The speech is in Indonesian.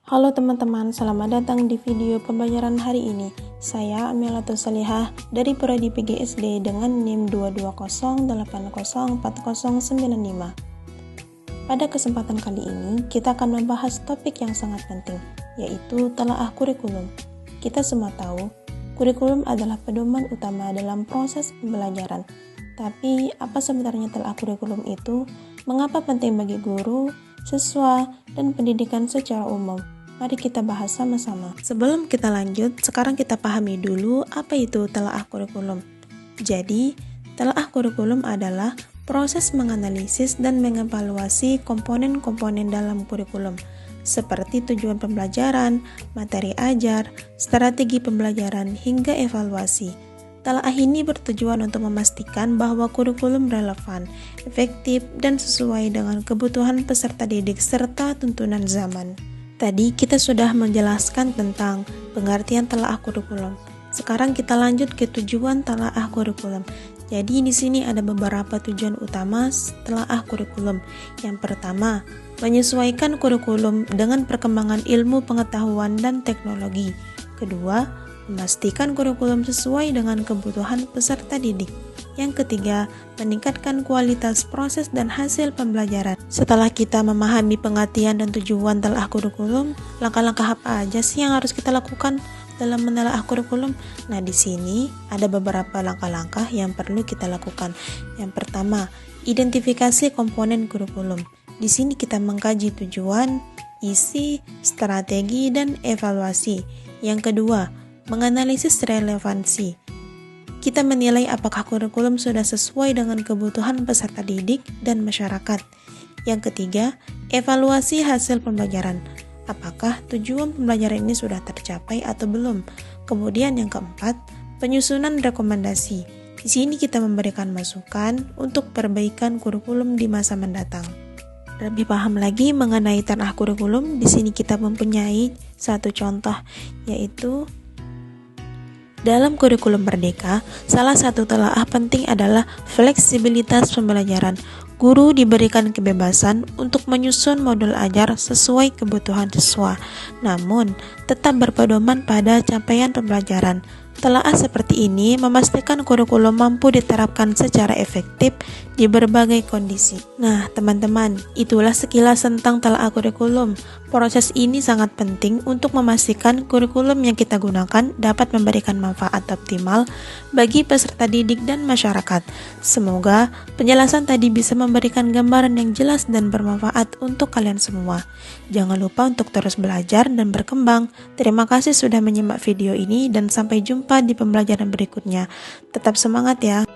Halo teman-teman, selamat datang di video pembelajaran hari ini. Saya Amelatus Salihah dari Prodi PGSD dengan NIM 22080404095. Pada kesempatan kali ini, kita akan membahas topik yang sangat penting, yaitu telaah kurikulum. Kita semua tahu, kurikulum adalah pedoman utama dalam proses pembelajaran. Tapi, apa sebenarnya telaah kurikulum itu? Mengapa penting bagi guru, siswa, dan pendidikan secara umum? Mari kita bahas sama-sama. Sebelum kita lanjut, sekarang kita pahami dulu apa itu telaah kurikulum. Jadi, telaah kurikulum adalah proses menganalisis dan mengevaluasi komponen-komponen dalam kurikulum, seperti tujuan pembelajaran, materi ajar, strategi pembelajaran, hingga evaluasi. Telaah ini bertujuan untuk memastikan bahwa kurikulum relevan, efektif, dan sesuai dengan kebutuhan peserta didik serta tuntunan zaman. Tadi kita sudah menjelaskan tentang pengertian telaah kurikulum. Sekarang kita lanjut ke tujuan telaah kurikulum. Jadi di sini ada beberapa tujuan utama telaah kurikulum. Yang pertama, menyesuaikan kurikulum dengan perkembangan ilmu pengetahuan dan teknologi. Kedua, memastikan kurikulum sesuai dengan kebutuhan peserta didik. Yang ketiga, meningkatkan kualitas proses dan hasil pembelajaran. Setelah kita memahami pengertian dan tujuan telaah kurikulum, langkah-langkah apa aja sih yang harus kita lakukan dalam menelaah kurikulum? Nah, di sini ada beberapa langkah-langkah yang perlu kita lakukan. Yang pertama, identifikasi komponen kurikulum. Di sini kita mengkaji tujuan, isi, strategi, dan evaluasi. Yang kedua, menganalisis relevansi. Kita menilai apakah kurikulum sudah sesuai dengan kebutuhan peserta didik dan masyarakat. Yang ketiga, evaluasi hasil pembelajaran. Apakah tujuan pembelajaran ini sudah tercapai atau belum? Kemudian yang keempat, penyusunan rekomendasi. Di sini kita memberikan masukan untuk perbaikan kurikulum di masa mendatang. Lebih paham lagi mengenai telaah kurikulum, di sini kita mempunyai satu contoh, yaitu dalam kurikulum Merdeka, salah satu telaah penting adalah fleksibilitas pembelajaran. Guru diberikan kebebasan untuk menyusun modul ajar sesuai kebutuhan siswa, namun tetap berpedoman pada capaian pembelajaran. Telaah seperti ini memastikan kurikulum mampu diterapkan secara efektif di berbagai kondisi. Nah, teman-teman, itulah sekilas tentang telaah kurikulum. Proses ini sangat penting untuk memastikan kurikulum yang kita gunakan dapat memberikan manfaat optimal bagi peserta didik dan masyarakat. Semoga penjelasan tadi bisa memberikan gambaran yang jelas dan bermanfaat untuk kalian semua. Jangan lupa untuk terus belajar dan berkembang. Terima kasih sudah menyimak video ini dan sampai jumpa di pembelajaran berikutnya. Tetap semangat ya.